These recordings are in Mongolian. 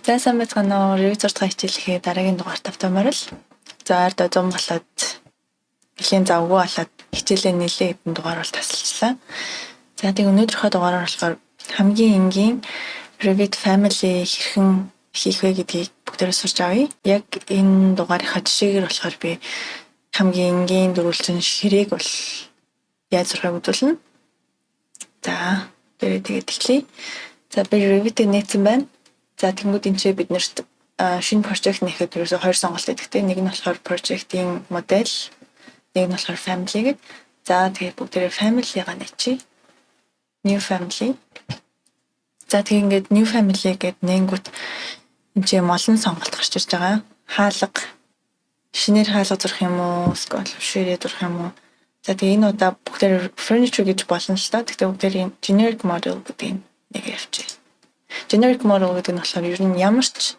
За сайн байцгаана уу. Ревизор дахь хичээлийнхээ дараагийн дугаарт автомаар л. За ард 100 болоод нэлийн завгүй болоод хичээлээ нэлээд хэдэн дугаар бол тасалчлаа. За тэг өнөөдрийнхөө дугаараар болохоор хамгийн энгийн Revit Family хэрхэн хийх вэ гэдгийг бүгдээрээ сурч авъя. Яг энэ дугаарынхаа жишээгээр болохоор би хамгийн энгийн дөрвөлжин ширээг бол яаж зурхайг үзүүлнэ. За тэгээд эхлэе. За би Revit-ийг нээсэн байна. За тэнгууд энэ ч биднэрт шинэ project нэхэд ерөөсөө хоёр сонголт өгдөг. Нэг нь болохоор project-ийн модель, нэг нь болохоор family гэдэг. За тэгээд бүгдээрээ family-га нээчихье. New family. За тэгээд ингээд new family гэдэг нэнгүүт энэ ч юм олон сонголт гарч ирж байгаа. Хаалга, шинээр хаалга зурх юм уу, эсвэл ширээ зурх юм уу. За тэгээд энэ удаа бүгдээр furniture гэж болно л та. Тэгтээ бүгдээр generic model гэдэг нэг явчих. Generic model гэдэг нь болохоор ер нь ямар ч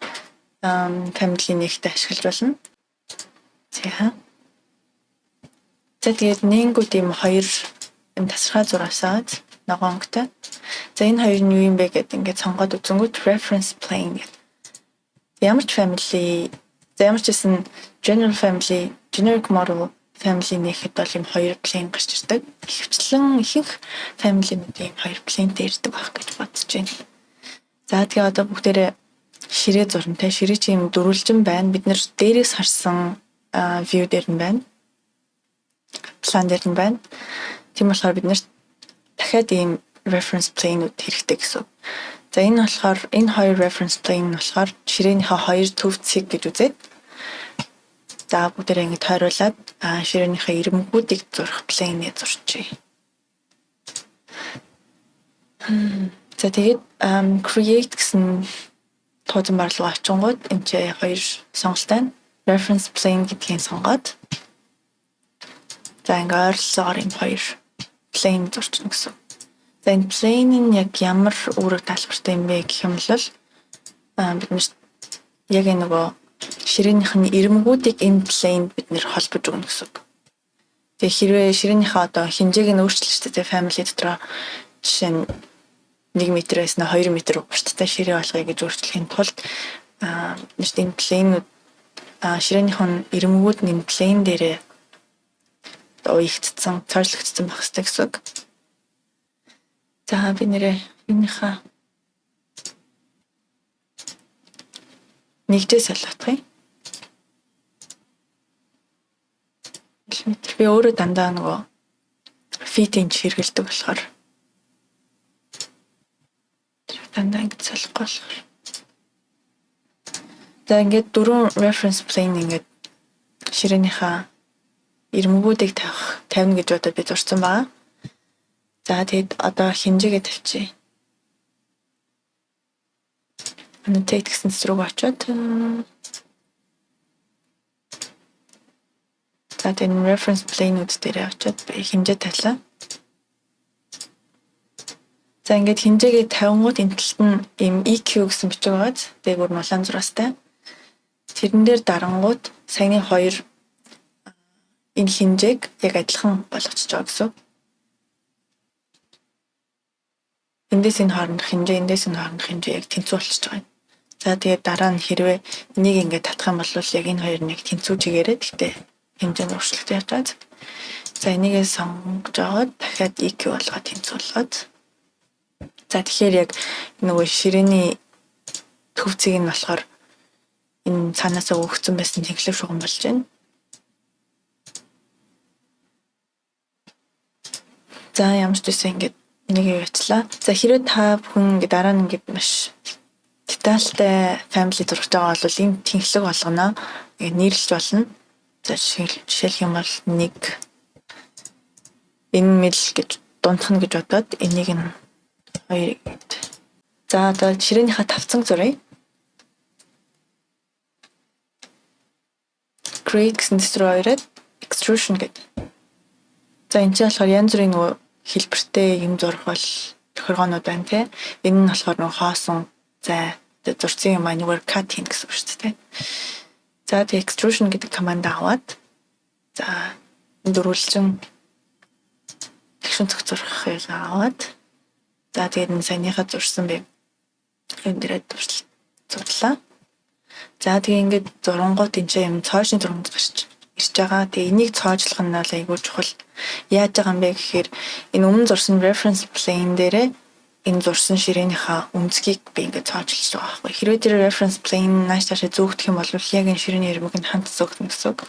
family нэгтэй ашиглаж болно. За тэгээд нэнгүүд юм хоёр юм тасархай зураасаад ногоонтой. За энэ хоёр нь юу юм бэ гэдэг ингээд сонгоод үзэнгүүт reference plane гэдэг. Ямар ч family, ямар ч гэсэн general family, generic model family нэхэд бол юм хоёр plane гарч ирдэг. Гэвчлэн ихэнх family-нүүд юм хоёр planeтэй ирдэг байх гэж бодож байна. За тэгээ одоо бүгдээрээ ширээ зурна те. Ширээ чи юм дөрвөлжин байна. Бид нэр дээрээс харсан view дээр нь байна. План дээр нь байна. Тийм болохоор бид нэр дахиад ийм reference plane-ууд хэрэгтэй гэсэн. За энэ болохоор энэ хоёр reference plane нь болохоор ширээнийхээ хоёр төв цэг гэж үзээд. За бүгдээрээ ингэ тойруулаад ширээнийхээ ирмэгүүдийг зурх plane-ийг зурчихъя. За тэгээд create гэсэн тооцон бар руу очингууд энэ ч хоёр сонголт байна. Reference plane гэдгийг сонгоод за ингээ ойролцоогоор энэ хоёр plane зурчихна гэсэн. За энэ plane нь яг ямар үүрэг талбартай юм бэ гэх юм бол бид яг энэ нөгөө ширээнийх нь ирмэгүүдийг энэ plane бид нэр холбож өгнө гэсэн. Тэгээ хэрвээ ширээнийхээ одоо хэмжээг нь өөрчилж штэ family дотроо жишээ нь 1 метрээс 2 метр урттай ширээ болгоё гэж өөрчлөхийн тулд энэ плейнүүд ширээнийх нь ирмэгүүд нь плейн дээрээ уягдсан, цоорлогдсон байх ёстой гэсэн. За би нэрээ энийхээ нэгдээс солиотгоё. Би өөрөө дандаа нөгөө feet-ийн хэрэгэлдэг болохоор дандаа ингэж солихгүй болохоор. За ингээд дөрвөн reference plane ингээд ширээнийхээ ирмэгүүдийг тавина гэж бодоод би зурсан байгаа. За тэгэд одоо хэмжээгээ тавьчих. Annotate гэсэн зэрэг очоод за тэгээд reference plane-ууд дээр очоод би хэмжээ тавилаа. За ингээд хэмжээгээ 50-гууд энэ талд нь ийм EQ гэсэн бичиг байгааз дээгүүр нь улаан зураастай. Тэрэн дээр дарангууд саяны хоёр энэ хэмжээг яг адилхан болгочихж байгаа гэсэн. Эндээс энэ хоорондох хэмжээ, эндээс энэ хоорондох хэмжээ яг тэнцүү болчихж байгаа юм. За тэгээд дараа нь хэрвээ энийг ингээд татах юм бол яг энэ хоёр нэг тэнцүү чигээрээ гэхдээ хэмжээ нь өөрчлөлттэй явж байгаа. За энийгээ сонгож аваад дахиад EQ болгоод тэнцүү болгоод за тэгэхээр яг нөгөө ширээний төвцийг нь болохоор энэ цаанаасаа өгсөн байсан тэнхлэг шугам болж байна. За ямар ч үсэн ингээд нэг явуулчлаа. За хэрвээ та бүхэн ингээд дараа нь ингээд маш детальтай family зурж байгаа бол энэ тэнхлэг болгоно ингээд нийлж болно. За жишээлх юм бол нэг энэ мэл гэж дундах нь гэж бодоод энийг нь хоёр. За одоо ширээнийхээ тавцанг зуръя. Create гэсэн дэс рүү ороод extrusion гэдэг. За энэ чинь болохоор янз бүрийн нөгөө хэлбэртэй юм зурх бол тохиргоонууд байна те. Энэ нь болохоор нөгөө хоосон зай зурцын юм анигаар cut хийн гэсэн үг шүү дээ. За тэгээ extrusion гэдэг команд аваад за энэ дөрвөлжин тэгшин цог зурхыг аваад за тэгээд энэ саяныхаа зурсан бэ. Энэ дээрээ цуглаа. За тэгээ ингээд зурангууд энэ чинь юм цоошны зурганд гарч ирж байгаа. Тэгээ энийг цоожлох нь бол айгүй чухал. Яаж байгаа юм бэ гэхээр энэ өмнө зурсан reference plane дээрээ энэ зурсан ширээнийхээ үнцгийг би ингээд цоожлж байгаа байхгүй. Хэрвээ тэр reference plane нааш таашаа зөөгдөх юм бол яг энэ ширээний ирмэг нь хамт зөөгдөн гэсэн үг.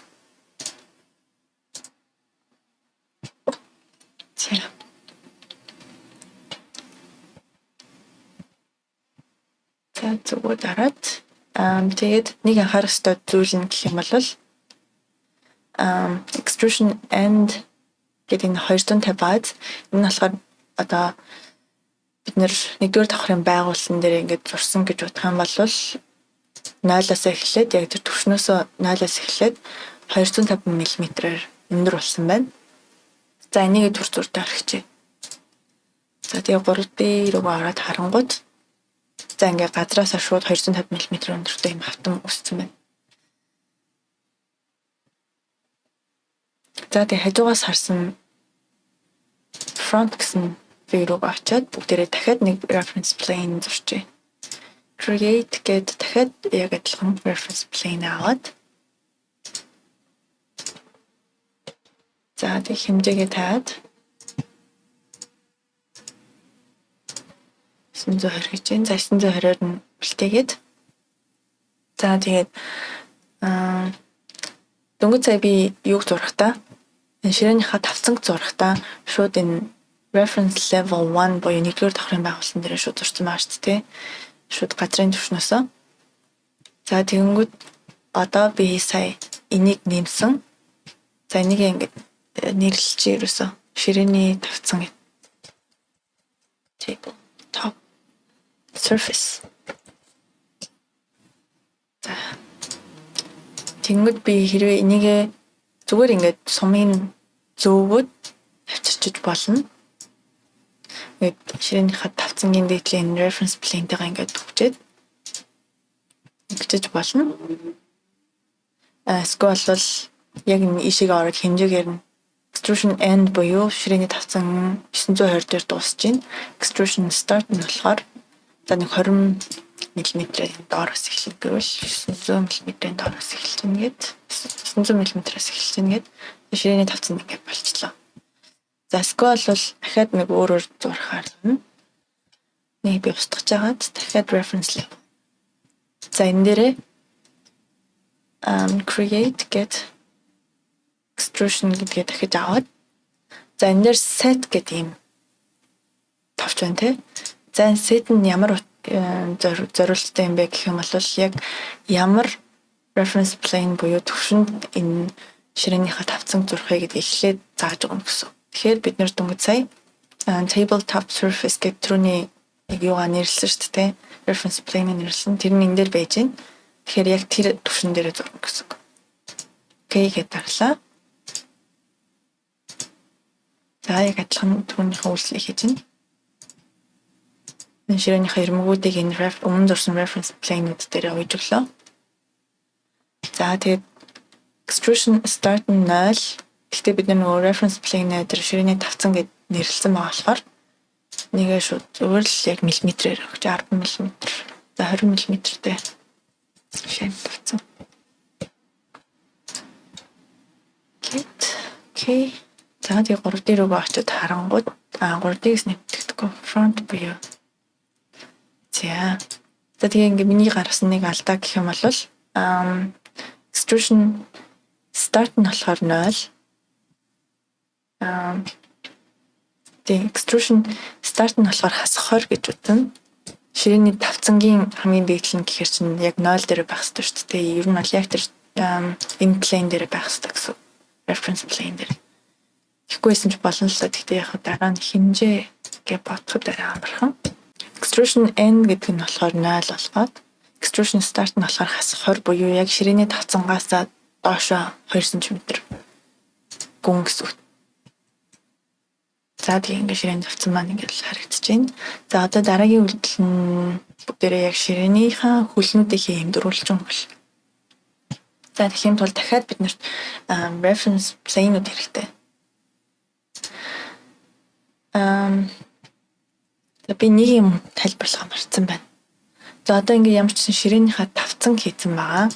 За зүгээр дараад тэгээд нэг анхаарах ёстой зүйл нь гэх юм бол extrusion end гэдэг энэ 250 байз. Энэ нь болохоор одоо бид нэр нэгдүгээр давхрын байгуулсан дээр ингээд зурсан гэж бодох юм бол 0-аас эхлээд яг тэр төвшнөөсөө 0-аас эхлээд 250 мм-ээр өндөр болсон байна. За энийг төр зуртай харагчээ. За тэгээ 3D руугаа ороод харангууд за ингээд газраас шууд 250 мм өндөртэй юм хавтан үссэн байна. За тэгээ хажуугаас харсан front гэсэн view руугаа очиад бүгдээрээ дахиад нэг reference plane зурчээ. Create гэдэг дахиад яг адилхан reference plane аваад за тэг хэмжээгээ тавиад 920 гэж байна. За 920-оор нь бэлтээгээд за тэгээд дөнгөж сая би юуг зурахтаа энэ ширээнийхээ тавцанг зурахтаа шууд энэ reference level 1 буюу нэгдүгээр давхрын байгуулсан дээр шууд зурсан байгаа шүү дээ. Шууд газрын түвшнөөсөө. За тэгэнгүүт одоо би сая энийг нэмсэн. За энийг ингээд нэрлэлч ерөөсөө ширээний тавцан table top surface. За тэгэнгүүт би хэрвээ энийг зүгээр ингээд сумын зөөгөөд авчирчиж болно. Ингээд ширээнийхээ тавцангийн дээдлийн reference plane-тэйгээ ингээд төвчээд ингэж болно. Эсвэл бол яг энэ ишигээ ороод хэмжээгээр нь extrusion end буюу ширээний тавцан 920 дээр дуусж байна. Extrusion start нь болохоор за нэг 20 мм-ийн доороос эхэлнэ гэвэл 900 мм-ийн доороос эхэлж байна гээд 900 мм-аас эхэлж байна гээд ширээний тавцан ингээд болчихлоо. За сквал бол дахиад нэг өөрөөр зурхаар нь нэг би устгаж агаад дахиад reference level. За энэ дээрээ create get extrusion гэдгээ дахиж аваад за энэ дээр set гэдэг юм товч байна те. За set нь ямар зориулттай юм бэ гэх юм бол яг ямар reference plane буюу төвшөнд энэ ширээнийхээ тавцанг зурхыг гэдгийг эхлээд зааж байгаа юм гэсэн. Тэгэхээр бид нэр дөнгөж сая table top surface гэдэг түрүүний нэг юугаа нэрлсэн шүү дээ. Reference plane нэрлсэн. Тэр нь энэ дээр байж байна. Тэгэхээр яг тэр төвшин дээр зурна гэсэн. Окей гэж дарлаа. За яг адилхан түрүүнийхээ үйлчлэгийг хийж байна. Энэ ширээнийхээ ирмэгүүдийг энэ өмнө зурсан reference plane-ууд дээр ойж өглөө. За тэгээд extrusion start нь 0. Гэхдээ бид нөгөө reference plane дээр ширээний тавцан гэд нэрлсэн байгаа болохоор нэгээ шууд зүгээр л яг миллиметрээр өгч 10 мм. За 20 мм-тэй ширээний тавцан. Окей. За тэгээ 3D руугаа очиод харангууд 3D-с нэвтэгдэхгүй front буюу. За тэгээ ингээ миний гаргасан нэг алдаа гэх юм бол extrusion start нь болохоор 0. Тэгээ extrusion start нь болохоор хасах 20 гэж утна. Ширээний тавцангийн хамгийн дээдл нь гэхэр чинь яг 0 дээр байх хэрэгтэй шүү дээ. Ер нь бол яг тэр энэ plane дээр байх хэрэгтэй гэсэн. Reference plane дээр. Тэгэхгүйсэн ч болно л та. Гэхдээ яг дараа нь хэмжээ гэж бодоход арай амархан. Extrusion end гэдэг нь болохоор 0 болгоод extrusion start нь болохоор хасах 20 буюу яг ширээний тавцангаас доошоо 2 см гүн гэсэн. За тийм ингээ ширээний тавцан маань ингээл харагдаж байна. За одоо дараагийн үйлдэл нь бүгдээрээ яг ширээнийхээ хөлнүүдийнхээ хэмдруулж байгаа бол. За тийм тул дахиад бид нарт reference plane-ууд хэрэгтэй. Би нэг юм тайлбарлах марцсан байна. За одоо ингээ ямар ч гэсэн ширээнийхээ тавцан хийсэн байгаа.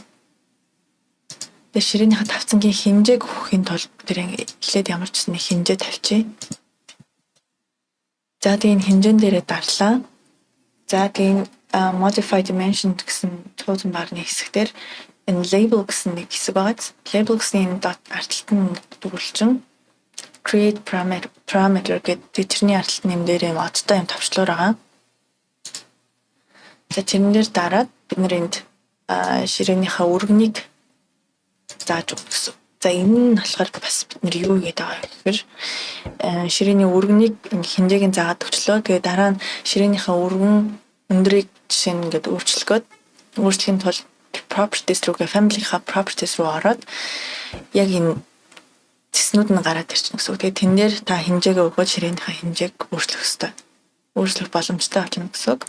Тэгээ ширээнийхээ тавцангийн хэмжээг өгөхийн тулд тэр ингээ эхлээд ямар ч гэсэн нэг хэмжээ тавьчих. За тэгээ энэ хэмжээн дээрээ дарлаа. За тэгээ modify dimension гэсэн туусан барны хэсгээр энэ label гэсэн нэг хэсэг байгаа. Label гэсэн энэ dot арталт нь дөрвөлжин create parameter гэдэг тэрний арталт нэм дээр юм одтой юм тавчлуур байгаа. За тэрнээр дараад бид нэр энд ширээнийхээ өргөнийг зааж өгөх гэсэн. За энэ нь болохоор бас бид нэр юу гэдэг байгаа гэхээр ширээний өргөнийг хэмжээг нь заагаад өчлөө. Тэгээ дараа нь ширээнийхээ өргөн өндрийг жишээ нь ингээд өөрчлөхийн тулд properties руугээ family-ийнхаа properties руу ороод яг энэ цэснүүд нь гараад ирчихнэ гэсэн үг. Тэгээ тэн дээр та хэмжээгээ өгөөд ширээнийхээ хэмжээг өөрчлөх ёстой. Өөрчлөх боломжтой болно гэсэн үг.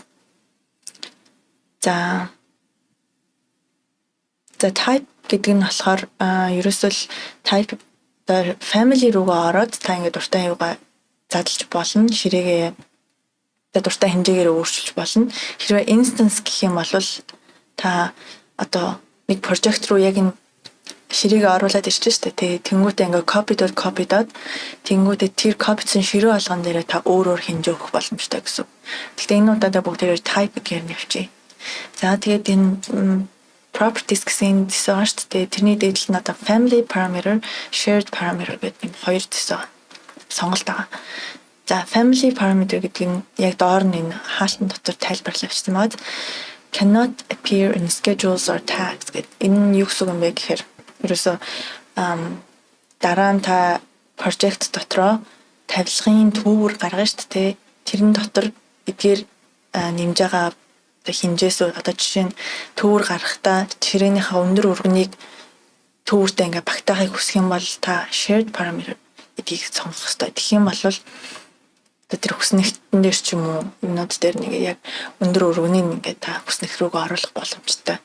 За type гэдэг нь болохоор ерөөсөө type family руугаа ороод та ингээд дуртай юугаа задлж болно. Ширээгээ дуртай хэмжээгээр өөрчилж болно. Хэрвээ instance гэх юм бол та одоо нэг project руу яг энэ ширээгээ оруулаад ирчихсэн шүү дээ. Тэнгүүтээ ингээд copy dot тэнгүүтээ тэр copyцсан ширээ болгон дээрээ та өөр хэмжээ өгөх боломжтой гэсэн. Гэхдээ энэ удааdaa бүгдээрээ type гэхээр нэвчээ. За тэгээд энэ properties гэсэн хэсэг байгаа шүү дээ. Тэрний дээдл нь одоо family parameter, shared parameter гэдэг юм хоёр хэсэг сонголт байгаа. За family parameter гэдэг нь яг доор нь энэ хаалтан дотор тайлбарлагдсан байна. Cannot appear in schedules or tags гэдэг. Энэ нь юу гэсэн юм бэ гэхээр ерөөсөө дараа нь та project дотроо тавилгын төвөр гаргана шүү дээ. Тэрэн дотор эдгээр нэмж байгаа хэмжээс одоо жишээ нь төвөр гаргахдаа ширээнийхээ өндөр өргөнийг төвөртэй ингээ багтаахыг хүсэх юм бол та shared parameter гэдгийг сонгох хэрэгтэй. Тэгэх юм бол тэр хүснэгтэн дээр ч юм уу юмнууд дээр нэг яг өндөр өргөнийг ингээ та хүснэгт рүүгээ оруулах боломжтой.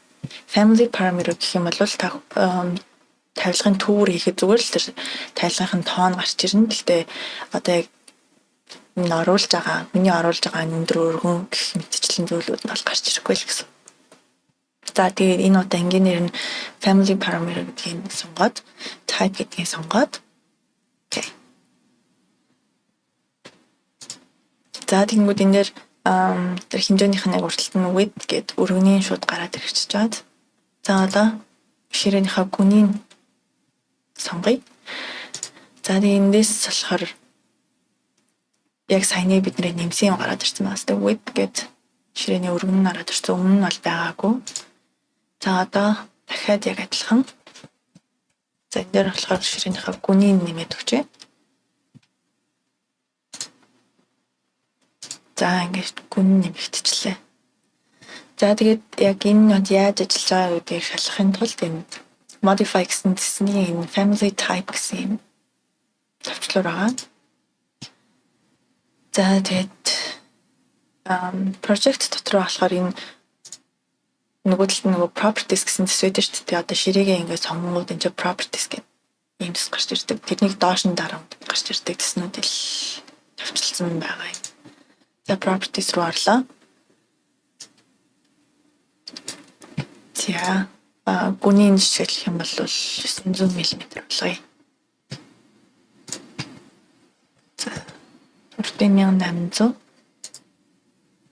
Family parameter гэх юм бол та тавилгын төвөр хийхэд зүгээр л тэр тавилгын тоон гарч ирнэ. Гэхдээ одоо яг миний оруулж байгаа өндөр өргөн гэх мэтчлэн зүйлүүд нь бол гарч ирэхгүй л гэсэн. За тэгээд энэ удаа энгийнээр нь family parameter гэдгийг сонгоод type гэдгийг сонгоод окей. За тэгэнгүүт энэ дээр тэр хэмжээнийх нь урталт нь width гэд өргөний шууд гараад ирчихэж байгаа. За одоо ширээнийхээ гүнийг сонгоё. За тэгээд эндээс болохоор яг саяны бидний нэмсэн юм гараад ирсэн байна. Тэгээд width гэд ширээний өргөн нь гараад ирсэн. Өмнө нь бол байгаагүй. За одоо дахиад яг адилхан. За энэ дээр болохоор ширээнийхээ гүнийг нэмээд өгчээ. За ингэж гүн нэмэгдчихлээ. За тэгээд яг энэ нь яаж ажиллаж байгаа гэдгийг шалгахын тулд энэ modify гэсэн дэсний энэ family type гэсэн юм тавчлуур байгаа. За тэгээд project дотор болохоор энэ нөгөө талд нөгөө properties гэсэн дэс байдаг шүү дээ. Одоо ширээгээ ингээд сонгоод энэ properties гэдэг ийм дэс гарч ирдэг. Тэрнийг доош нь дараад гарч ирдэг дэснүүд л тавьчихсан байгаа юм. За properties руу орлоо. За гүнийг жишээлх юм бол 900 мм болгоё. За 4800.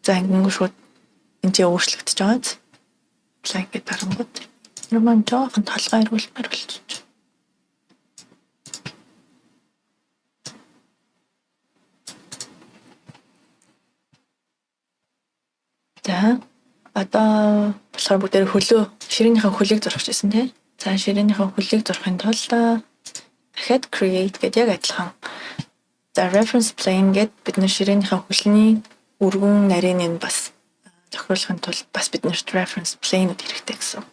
За ингээд шууд энэ өөрчлөгдөж байгаа. За ингээд дарангууд. Нормал жоохон толгой ирүүлмээр болчих. За одоо болохоор бүгдээр хөлөө ширээнийхээ хөлийг зурх гэсэн тийм. За ширээнийхээ хөлийг зурхын тулд дахиад create гэдэг яг адилхан. За reference plane гэдэг бид нэр ширээнийхээ хөлний өргөн нарийн нь бас тохируулахын тулд бас биднэрт reference plane-ууд хэрэгтэй гэсэн.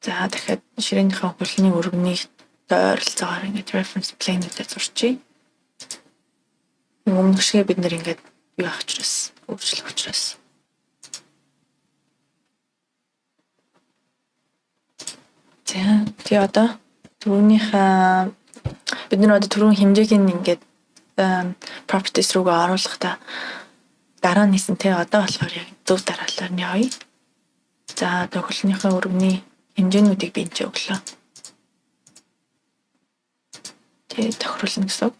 За дахиад ширээнийхээ хөлний өргөнийг ойролцоогоор ингээд reference plane-уудаар зурчий. Өмнөх шиг бид нэр ингээд юу авах учраас өөрчлөх учраас. За тэгээ одоо түрүүнийхээ бид нар одоо түрүүн хэмжээг нь ингээд properties руугаа оруулахдаа дараа нь хийсэн те одоо болохоор яг зөв дараалал нь явъя. За одоо хөлнийхээ өргөний хэмжээнүүдийг би энэ өглөө. Тэгээд тохируулна гэсэн.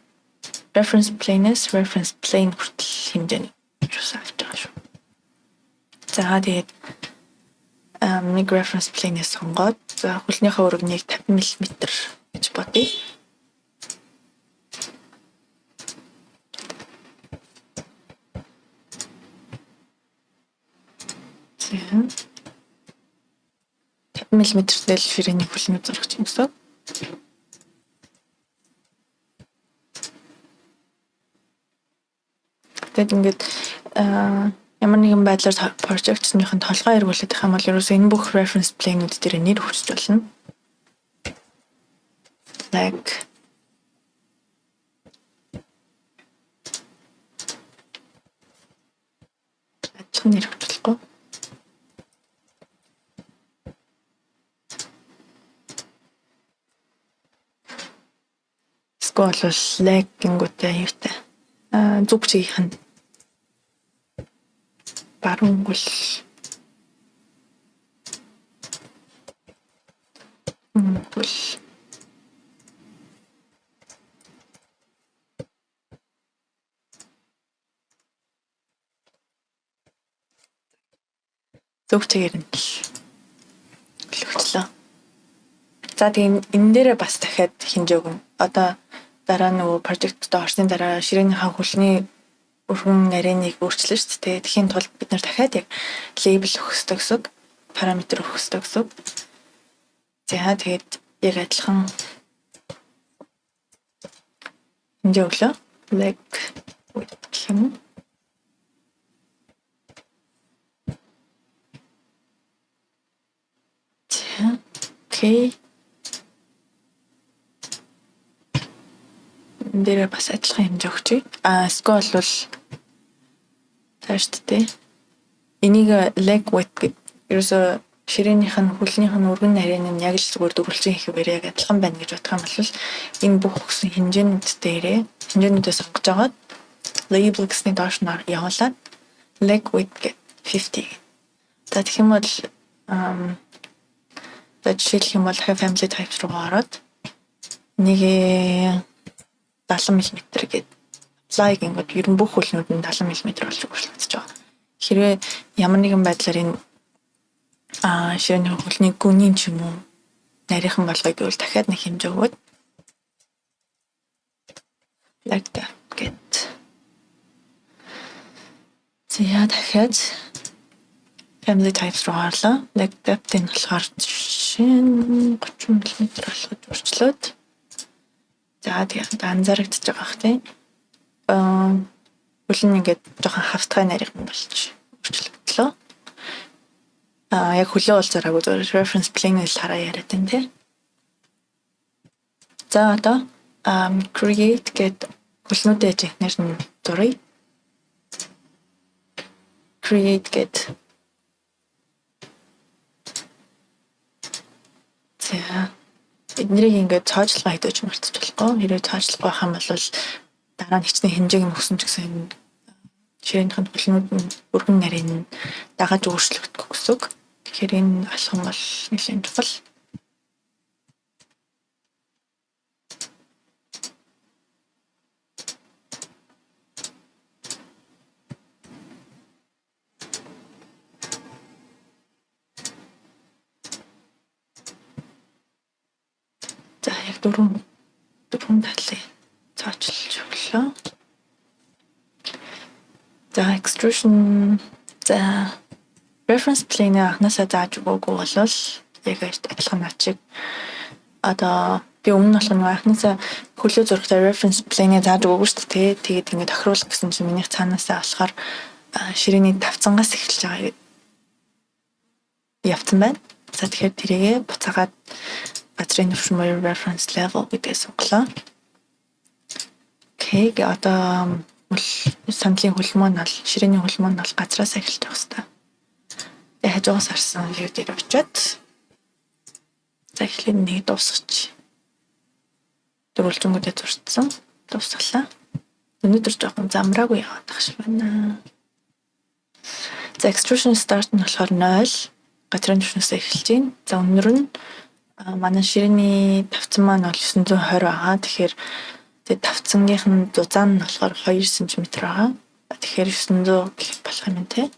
Reference plane-с reference plane хүртэл хэмжээний юусаа авч байгаа шүү. За тэгээд нэг reference plane-с сонгоод за хөлнийхээ өргөнийг 50 мм гэж бодъё. Тийм. 50 мм-тэл ширээний хөлний зурагч юм гэсэн. Тэгээд ингээд ямар нэгэн байдлаар project-ийн толгой эргүүлээд их юм бол ерөөсөө энэ бүх reference plane-үүд дээр нэр хүсч болно. Like адилхан нэр хүчлэхгүй. Эсвэл leg гингүүтэй юутай. Зүг чигийнх нь баруун гол зүг чигээр нь хөлөгчлөө. За тийм энэ дээрээ бас дахиад хинжээ өгнө. Одоо дараа нөгөө project-д орсны дараа ширээнийхээ хөлний өргөн нарийныг өөрчилнө шүү дээ. Тэхийн тулд бид нэр дахиад яг лейбл өгөх ёстой гэсэн, параметр өгөх ёстой гэсэн. За тэгээд яг адилхан хинжээ өглөө. Like гэх юм. За окей. Дээрээ бас адилхан хэмжээ өгчий. Эсвэл бол тааш тээ. Энийг leg width гэдэг ерөөсө ширээнийх нь хөлнийх нь өргөн нарийн нь яг л зүгээр дөрвөлжин хийхээр яг адилхан байна гэж бодох юм бол энэ бүх өгсөн хэмжээнүүд дээрээ хэмжээнүүдээ сонгож агаад label гэсний доош нь явуулаад leg width гэдэг 50. За тэгэх юм бол жишээлх юм бол family types руу ороод нэг 70 мм гээд apply гингод ер нь бүх хөлнүүд нь 70 мм болж өөрчлөгдөж байгаа. Хэрвээ ямар нэгэн байдлаар энэ ширээний хөлний гүний ч юм уу нарийнхан болгоё гэвэл дахиад нэг хэмжээ өгөөд like that гэд. За дахиад family types руу орлоо. Like depth-ийн болохоор жишээ 30 мм болгож өөрчлөөд за тэгээд анзаарэгдэж байгаа бах тийм. Хөл нь ингээд жоохон хавтгай нарийнхан болж өөрчлөгдлөө. Яг хөлөө бол зараагүй зөв reference plane-ийг хараа яриад байна тийм. За одоо create гэд хөлнүүдээ жинхнэр нь зуръя. Create гэд за эднэрийг ингээд цоожлого хийдэж мартчих болохгүй. Хэрвээ цоожлого байх юм бол дараа нь хичнээн хэмжээг нь өгсөн ч гэсэн ширээнийх нь хөлнүүд нь өргөн нарийн нь дагаж өөрчлөгдөх гэсэн үг. Тэгэхээр энэ алхам бол нэлээд чухал. За яг дөрвөн талыг цаачлж өглөө. За extrusion за reference plane анхнаасаа зааж өгөөгүй бол яг адилхан ачиг одоо би өмнө нь болох анхнаасаа хөлөө зурагтай reference plane зааж өгөөгүй шүү дээ. Тэгээд ингэ тохируулах гэсэн чинь минийх цаанаасаа болохоор ширээний давцангаас эхэлж байгаа явцсан байна. За тэгэхээр тэрийгэ буцаагаад газрын төвшин буюу reference level гэдээ сонголоо. Окей, одоо сандлын хөлмөн бол ширээний хөлмөн бол газраас эхэлж байх хэрэгтэй. Тэгээ хажуугаас харсан view дээр очиод за эхлээд нэг дуусгач. Дөрвөлжингүүдэд зурцсан. Дуусгалаа. Өнөөдөр жоохон замраагүй яваад тах шиг байна. За extrusion start нь болохоор 0 газрын түвшнээс эхэлж байна. За өнөр нь манай ширээний тавцан маань бол 920 байгаа. Тэгэхээр тэгээд тавцангийнх нь дузаан нь болохоор 2 см байгаа. Тэгэхээр 900 гэх болох юм тий.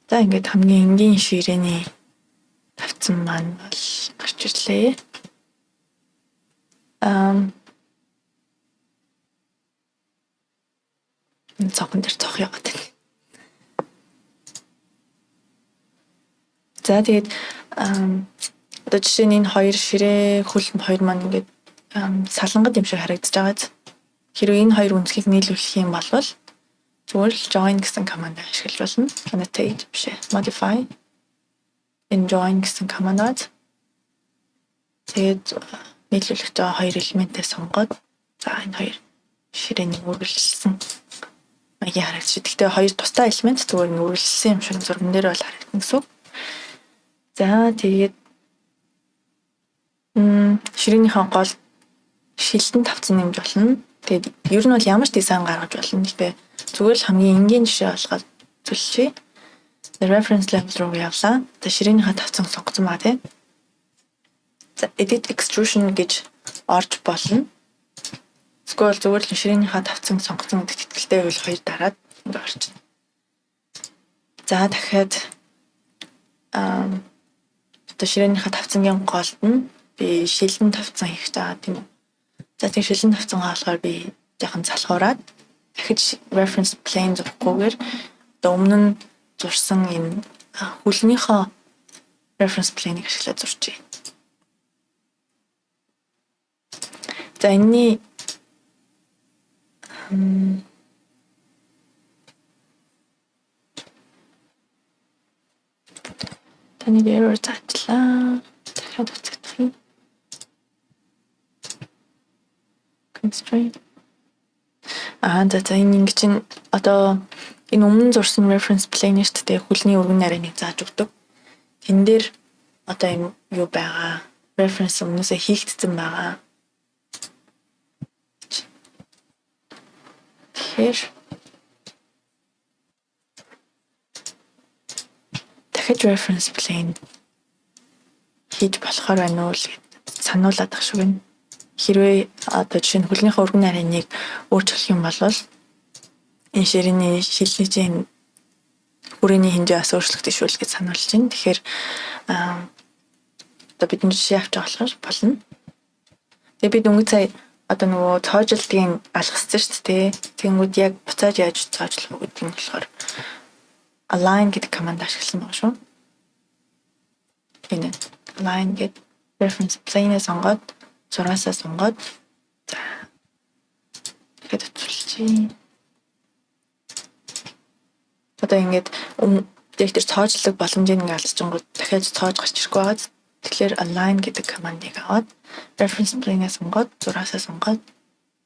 За ингээд хамгийн энгийн ширээний тавцан маань бол гарч ирлээ. Энэ цогон дээр цох яваад байна. За тэгээд одоо жишээ нь энэ хоёр ширээ хөл хоёр маань ингээд салангад юм шиг харагдаж байгааз. Хэрвээ энэ хоёр үнцгийг нийлүүлэх юм бол зүгээр л join гэсэн команд ашиглаж болно. Annotate биш ээ. Modify and join гэсэн командад тэгээд нийлүүлэх жоо хоёр элементээ сонгоод за энэ хоёр ширээний үргэлжилсэн маягийн харагдаж. Гэхдээ хоёр тусдаа элемент зүгээр нь үргэлжилсэн юм шиг зурган дээр бол харагдана гэсэн үг. За тэгээд ширээнийхээ гол шилтэн тавцан нэмж болно. Тэгээд ер нь бол ямар ч дизайн гаргаж болно. Гэхдээ зүгээр л хамгийн энгийн жишээ болгоод зөвлөчье. Reference level руу явлаа. За ширээнийхээ тавцан сонгосон ба тий. За edit extrusion гэж орж болно. Эсвэл зүгээр л ширээнийхээ тавцан сонгосон гэдэгт итгэлтэй байвал хоёр дараад ингэ орчихно. За дахиад одоо ширээнийхээ тавцангийн голд нь би шилэн тавцан хийх байгаа тийм үү. За тийм шилэн тавцангаа болохоор би жоохон залхуураад дахиж reference plane зурхгүйгээр одоо өмнө нь зурсан энэ хөлнийхөө reference plane-ийг ашиглаад зурчих. За энэний таны error заачлаа. Дахиад үзэгдэх юм. Constraint. За энэ ингэ чинь одоо энэ өмнө зурсан reference plane шүү дээ. Хөлний өргөн нарийныг зааж өгдөг. Тэн дээр одоо юм юу байгаа? Reference өмнөөсөө хийгдсэн байгаа. Тэгэхээр дахиж reference plane хийж болохоор байна уу гэж сануулад ах шиг байна. Хэрвээ одоо жишээ нь хөлнийхөө өргөн нарийныг өөрчлөх юм бол энэ ширээний шилжлийн хүрээний хэмжээ бас өөрчлөгдөж шүү л гэж сануулж байна. Тэгэхээр одоо бид нэг жишээ авч байгаа болохоор болно. Тэгээ бид өнгө цай одоо нөгөө цоожлтын алгассан шүү дээ. Тэнгүүд яг буцааж яаж цоожлох вэ гэдэг нь болохоор align гэдэг команд ашигласан байгаа шүү. Энэ align гэдэг reference plane-ээ сонгоод зураасаа сонгоод за тэгэхэд утсуулчих. Одоо ингээд яг тэр цоожлог боломжийг ингээд алдчихгонгод дахиад цоож гарч ирэхгүй байгаад тэгэхээр align гэдэг командыг аваад reference plane-ээ сонгоод зураасаа сонгоод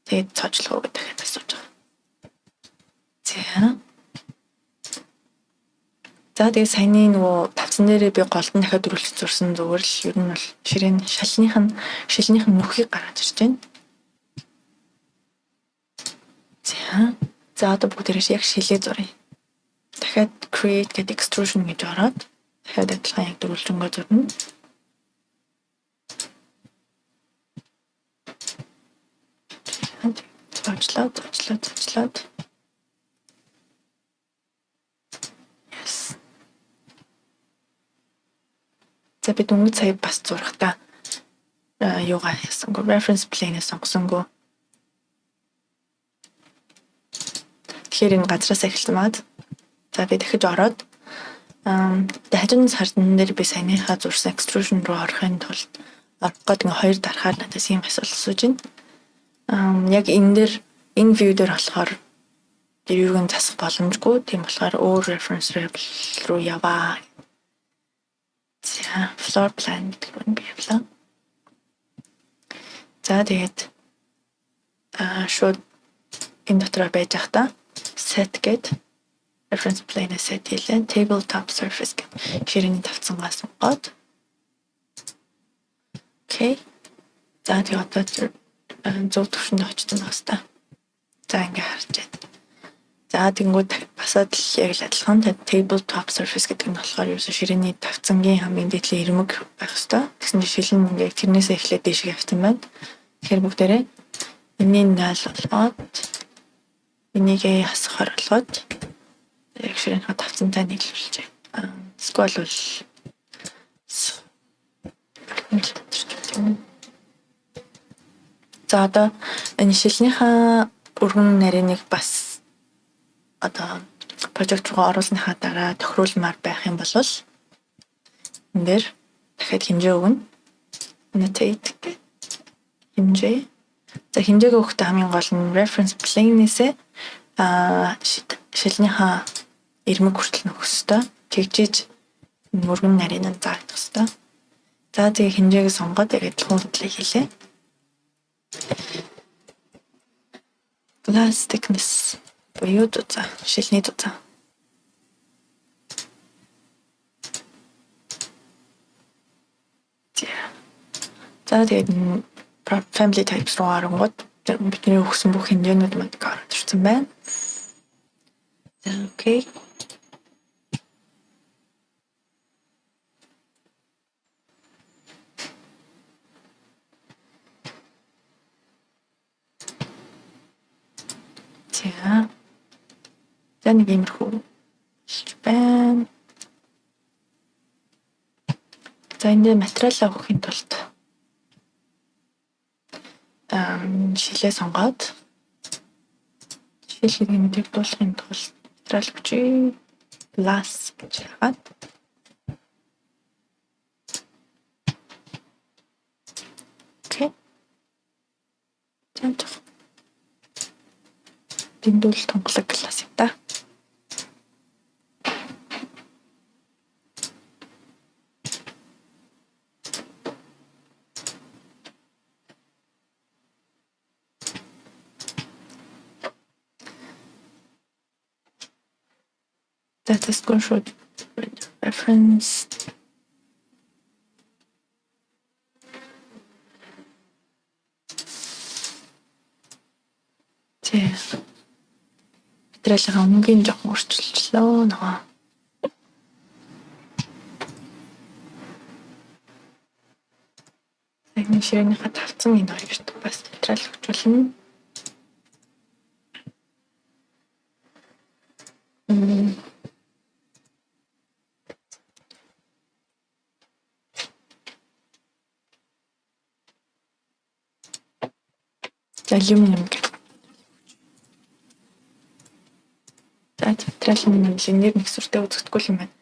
тэгээд цоожлох уу гэдэг дахиад асууж байгаа. За тэгээд саяны нөгөө тавцан дээрээ би голдон дахиад дөрвөлж зурсан зүгээр л ер нь бол ширээний шилнийх нь нүхийг гаргаж ирж байна. За одоо бүгдээрээ яг шилээ зуръя. Дахиад create гэдэг extrusion гэж ороод дахиад адилхан яг дөрвөлжөнгөө зурна. Цоожлоод. За бид өнгө цай бас зурхтаа юугаа хийсэнгөө reference plane-ээ сонгосонгүй. Тэгэхээр энэ газраас эхэлсэн маад. За би дахиж ороод хажуун сардан дээр би саяныхаа зурсан extrusion руу орохын тулд орох гээд ингээ хоёр дарахаар надаас ийм асуулт асууж байна. Яг энэ дээр энэ view дээр болохоор view-г нь засах боломжгүй. Тийм болохоор өөр reference руу яваа. За floor plan гэдэг нь би явлаа. За тэгээд шууд энэ дотроо байж ах та set гээд reference plane set хийлээ. Tabletop surface гэх ширээний тавцангаас сонгоод Окей. За тэгээ одоо зөв төвшөнд очсон байх хэвээр. За ингээ харж байна. За тэнгууд басаад л яг л адилхан table top surface гэдэг нь болохоор ерөөсө ширээний тавцангийн хамгийн дээдлийн ирмэг байх хэвээр. Тэгсэн чинь шил нь яг тэрнээсээ эхлээд дэшиг явсан байна. Тэгэхээр бүгдээрээ энэний 0 болгоод энийгээ хасахаар болгоод яг ширээнийхээ тавцантай нийлүүлж байна. Эсвэл бол за одоо энэ шилнийхаа өргөн нарийныг бас одоо прожект руу оруулсныхаа дараа тохируулмаар байх юм бол энэ дээр дахиад хэмжээ өгнө. Annotate гэх хэмжээ. За хэмжээг өгөхдөө хамгийн гол нь reference plane-ээсээ шилнийхаа ирмэг хүртэл нөхөх ёстой. Тэгжиж өргөн нарийн нь заагдах ёстой. За тэгээ хэмжээг сонгоод яг адилхан худлыг хийлээ. Glass thickness буюу дузаа, шилний дузаа. За тэгээд family types руу оронгод бидний өгсөн бүх хэмжээнүүд манд гараад ирсэн байна. За окей. За нэг иймэрхүү хэлж байна. За энэ материалаа өгөхийн тулд шилээ сонгоод шилийг мэдэгдүүлэхийн тулд материал хүчийг glass гэж хагаад окей. Тэнцэх дэндүүл тонголог glass юм да. That is going to reference. Материалын өнгийн жоохон өөрчилчлөө нөгөө. Яг нэг ширээнийхээ тавцан энэ хоёрт бас материал хөгжүүлнэ. Алюминиум гэх. За материалын нэр нэгсвэртэй үзэгдэхгүй юм байна.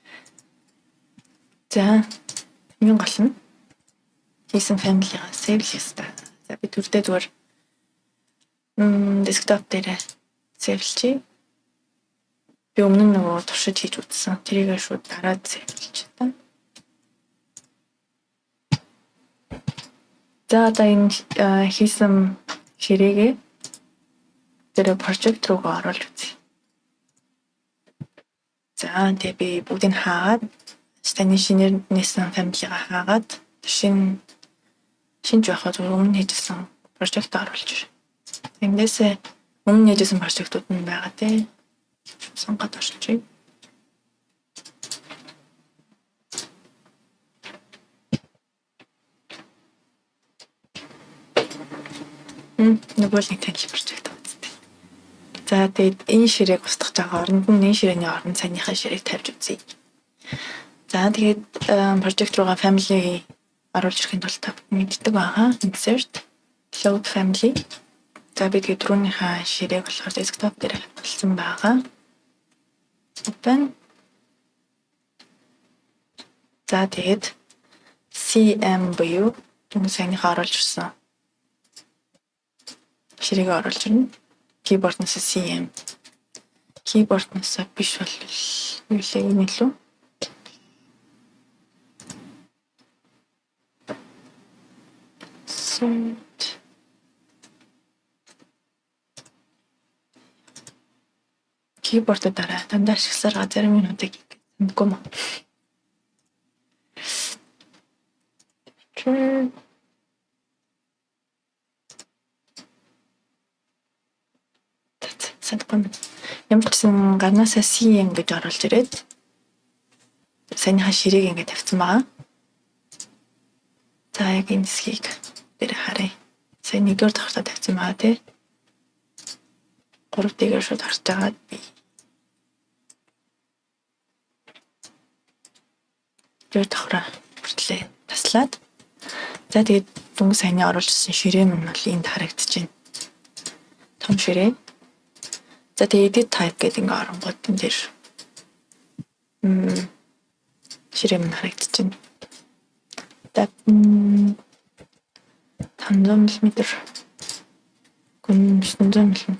За хамгийн гол нь хийсэн family-гаа save-лэх ёстой. За би түрдээ зүгээр desktop дээр save-лчихье. Би өмнө нь нөгөө туршиж хийж үзсэн. Тэрийгээ шууд дараад save-лчих та. За одоо энэ хийсэн ширээгээ тэр project руу оруулж үзье. За тэгээ би бүгдийг хаагаад станы шинээрнээсэн family-га хаагаад шинж байхад зүгээр өмнө хийжсэн project оруулж. Эндээсээ өмнө хийжсэн project-ууд нь байгаа тий. Сонгоод орчуулъя. Нөгөө л нэг танил project үзтээ. За тэгээд энэ ширээг устгах жагаа оронд нь энэ ширээний оронд саяныхаа ширээг тавьж үзье. За тэгээд project руугаа family оруулж ирэхин тулд мэддэг байгаа. Insert load family. За би тэгээд түрүүнийхээ ширээг болохоор desktop дээр хатгалсан байгаа. Open. За тэгээд CM буюу энэ саяныхаа оруулж ирсэн ширээг оруулж ирнэ. Keyboard-наас CM. Keyboard-наас биш бол юу лээ энэ лүү? Keyboard дараа дандаа ашигласаар зарим минутыг мэдгүй маа. чадахгүй юм. Ямар ч гэсэн гарнаасаа CM гэж оруулж ирээд саяныхаа ширээг ингээд тавьсан байгаа. За яг энэ хэсгийг дээр харъя. Сая нэгдүгээр давхраа тавьсан байгаа тий. 3 дэгээр шууд харж байгаа. Тэр давхраа бүртлээ таслаад. За тэгээд дөнгөж саяны оруулжсэн ширээ мань бол энд харагдаж байна. Том ширээ. За тэгээд edit type гэдэг ингээ оронгууд энэ дээр ширээ мань харагдаж байна. За 500 мм гүн 900 мм.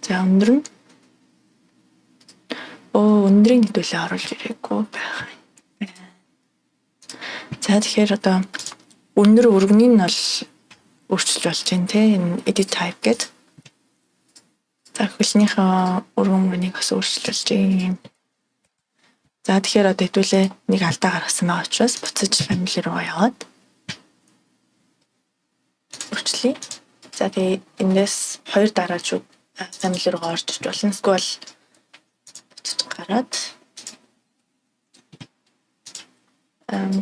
За өндөр нь өндрийн хэдүүлээ оруулж ирээгүй байх. За тэгэхээр одоо өндөр өргөнийг нь бол өөрчилж болж байна те энэ edit type гэдэг. За хөлнийхөө өргөн мөрөнийг бас өөрчилж болж байна. За тэгэхээр одоо хэдүүлээ нэг алдаа гаргасан байгаа учраас буцаж family руу яваад өөрчлөе. За тэгээ эндээс хоёр дараачууд family руу орж иж болно. Эсвэл буцаж гараад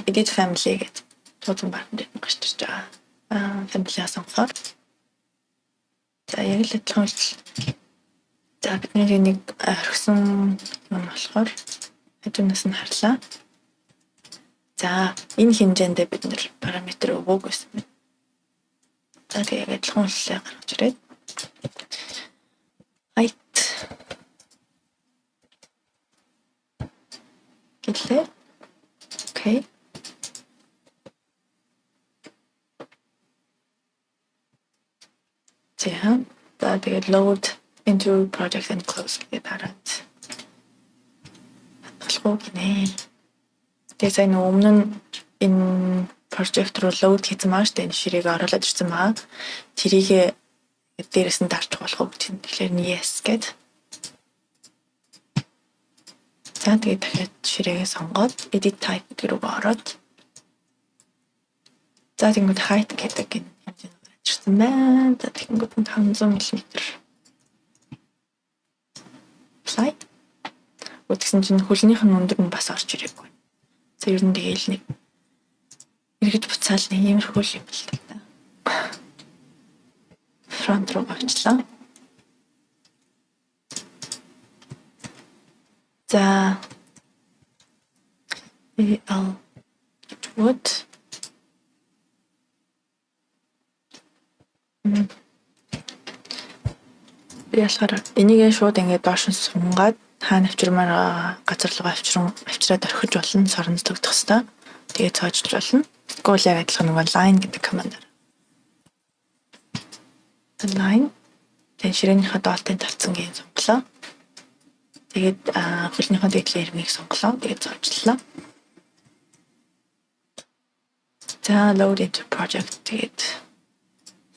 edit family гэдэг туусан баруун дээр гарч ирж байгаа. Family-а сонгохоор. За яг л адилхан үйлдэл. За бидний нэг орхисон юм болохоор хажуунаас нь харлаа. За энэ хэмжээндээ бид нэр параметр өгөөг байсан байна. За тэгээ яг адилхан үйлдэлээ гаргаж ирээд height гэлээ. Окей. За тэгээд load into project and close гэдэг хараад болохгүй гинэ. Тэгээд сайн өмнө нь энэ project руу load хийсэн маань штэ энэ ширээг оруулаад ирсэн маа. Тэрийг дээрээс нь дарчих болох уу гэж юм. Тэгэхээр yes гэд. За тэгээд дахиад ширээгээ сонгоод edit type руу ороод за тэгэнгүүт height гэдэг энэ хэмжээнд гарчсан байна. За тэгэнгүүт 500 мм. Apply. Тэгсэн чинь хөлнийх нь өндөр нь бас орж ирээгүй. За ер нь тэгээл нэг эргэж буцаал нэг иймэрхүү юм л та. Front руу авчлаа. За what яшаар энийгээ шууд ингээд доош нь сунгаад хаана авчирмаар газар руу авчираад орхиж болно, сорон тогтох хэвээр. Тэгээд цоожж болно. Тэгвэл яг адилхан нэг line гэдэг команд. Line тэн ширээнийхээ доолтын тавцангийн сонголоо. Тэгээд хөлнийхөө дээдлийн ирмийг сонголоо. Тэгээд цоожлоо. За load into project тэгээд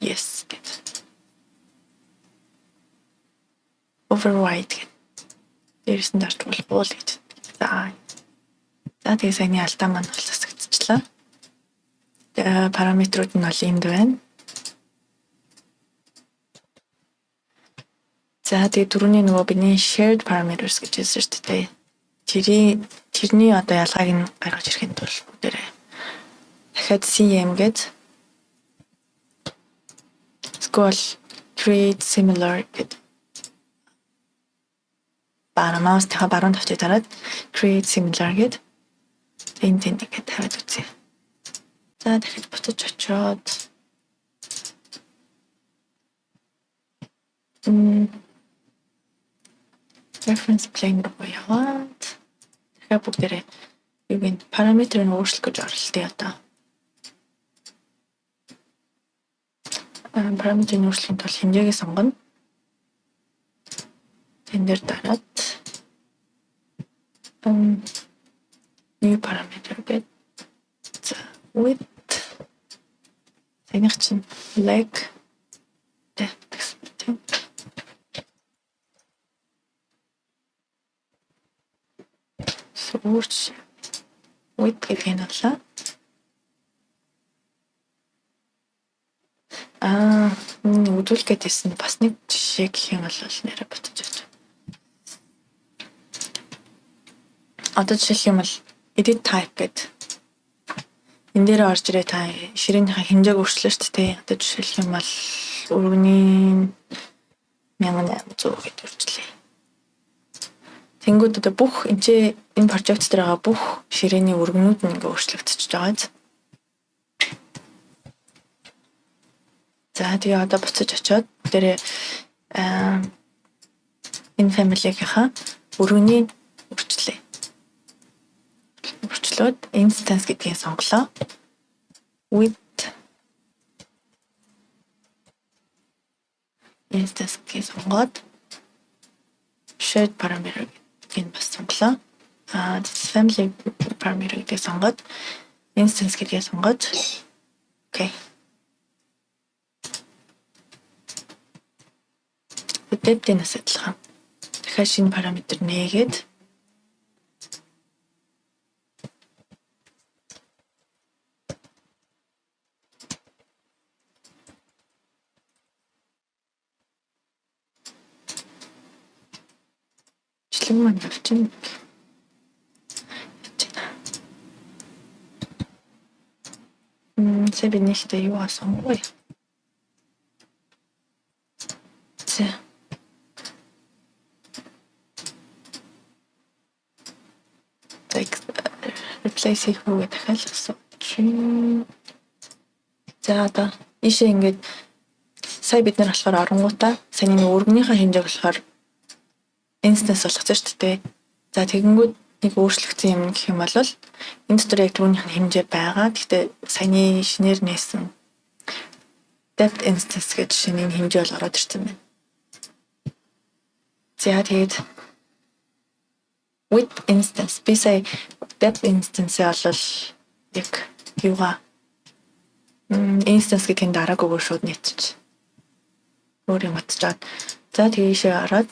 yes гэдэг. Override гэдэг. Дээрээс нь дарж болохгүй л гэж. За тэгээд саяны алдаа маань бол засагдчихлаа. Параметрууд нь бол энд байна. За тэгээд түрүүний нөгөө бидний shared parameters гэж хэлсэн шүү дээ. Тэрний одоо ялгааг нь гаргаж ирэхэд бол бүгдээрээ дахиад CM гэдэг School create similar гэдэг маустайхаа баруун тавчийг дараад create similar гэдэг энэ тэнийгээ тавиад үзье. За дахиж буцаж очиод reference plane руу яваад дахиад бүгдээрээ юу гэнэ параметрыг өөрчлөх гэж оролдъё одоо. Параметрыг өөрчлөхийн тулд хэмжээгээ сонгоно. Тэн дээр дараад new parameter гэдэг. За width энийг чинь leg depth тийм. Source width гэдэг нь болоо. үзүүлэх гэдээсэн бас нэг жишээ гэх юм бол нэрэ ботож байна. Одоо жишээлх юм бол edit type гэдэг энэ дээр орж ирээ та ширээнийхээ хэмжээг өөрчлөө шүү дээ. Одоо жишээлх юм бол өргөний 1800 гэдээ өөрчлөе. Тэнгүүд одоо бүх энэ project дээр байгаа бүх ширээний өргөнүүд нь ингээ өөрчлөгдөж байгаа. За тэгээ одоо буцаж очиод дээрээ энэ family-гийнхаа өргөний өөрчлөе. Өөрчлөөд instance гэдгийг сонголоо. With instance гэдгийг сонгоод shared parameter гэдгийг бас сонголоо. Family parameter гэдгийг сонгоод instance гэдгийг сонгоод окей. Depth-ийнээс адилхан. Тэгэхээр шинэ параметр нээгээд члэн маань явчихна. Сэби нэхтэй юу асуухгүй. За. Replace хийх үү дахиад асууж. За одоо ийшээ ингээд сая бид нар болохоор оронгуудаа саний өргөнийхөө хэмжээг болохоор instance болгосон шүү дээ. За тэгэнгүүт нэг өөрчлөгдсөн юм гэх юм бол энэ дотор яг түүнийх нь хэмжээ байгаа. Гэхдээ саяны шинээр нээсэн depth instance гэж шинийн хэмжээ бол ороод ирсэн байна. За тэгээд with instance би сая depth instance бол яг юугаа instance гэдгийн дараагүйгээр шууд нээчих. Өөр юм утчаад. За тийшээ ороод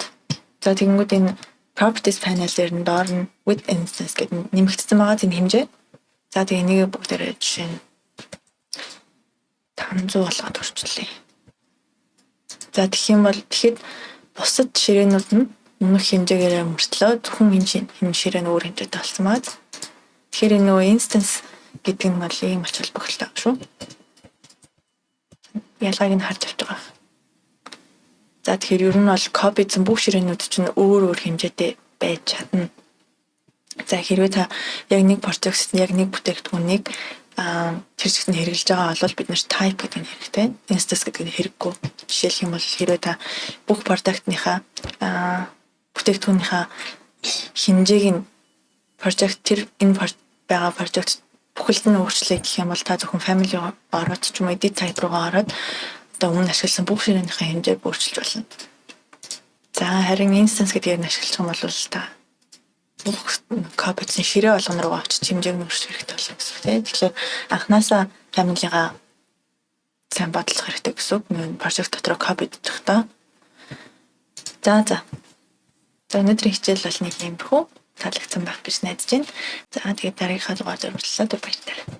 за тэгэнгүүт энэ properties panel дээр нь доор нь with instance гэдэг нэмэгдсэн байгаа тийм хэмжээ. За тэгээ энийг бүгдээрээ жишээ нь 500 болгоод өөрчлөе. За тэгэх юм бол тэгэхэд бусад ширээнүүд нь өмнөх хэмжээгээр мөртлөө зөвхөн энэ ширээ нь өөр хэмжээтэй болсон байна. Тэгэхээр энэ нөгөө instance гэдэг нь бол ийм ач холбогдолтой шүү. Ялгааг нь харж авч байгаа. За тэгэхээр ер нь бол копидсэн бүх ширээнүүд чинь өөр хэмжээтэй байж чадна. За хэрвээ та яг нэг project-т яг нэг бүтээгдэхүүнийг тэр чигт нь хэрэгжилж байгаа бол бид нэр type гэдэг нь хэрэгтэй. Instance гэдэг нь хэрэггүй. Жишээлх юм бол хэрвээ та бүх product-ныхаа бүтээгдэхүүнийхаа хэмжээг нь project тэр энэ байгаа project бүхэлд нь өөрчлөе гэх юм бол та зөвхөн family ороод ч юм уу edit type руугаа ороод одоо өмнө ашигласан бүх ширээнийхээ хэмжээг өөрчилж болно. За харин instance гэдгийг ашиглах юм бол та бүх копидсэн ширээ болгоно руу авчиж хэмжээг нь өөрчлөх хэрэгтэй болно гэсэн үг тийм. Тэгэхээр анханасаа family-га сайн бодлох хэрэгтэй гэсэн үг. Мөн project дотор копид дэх та. За өнөөдрийн хичээл бол нэг иймэрхүү таалагдсан байх гэж найдаж байна. За тэгээд дараагийнхаа дугаар зориуллаа баярлалаа.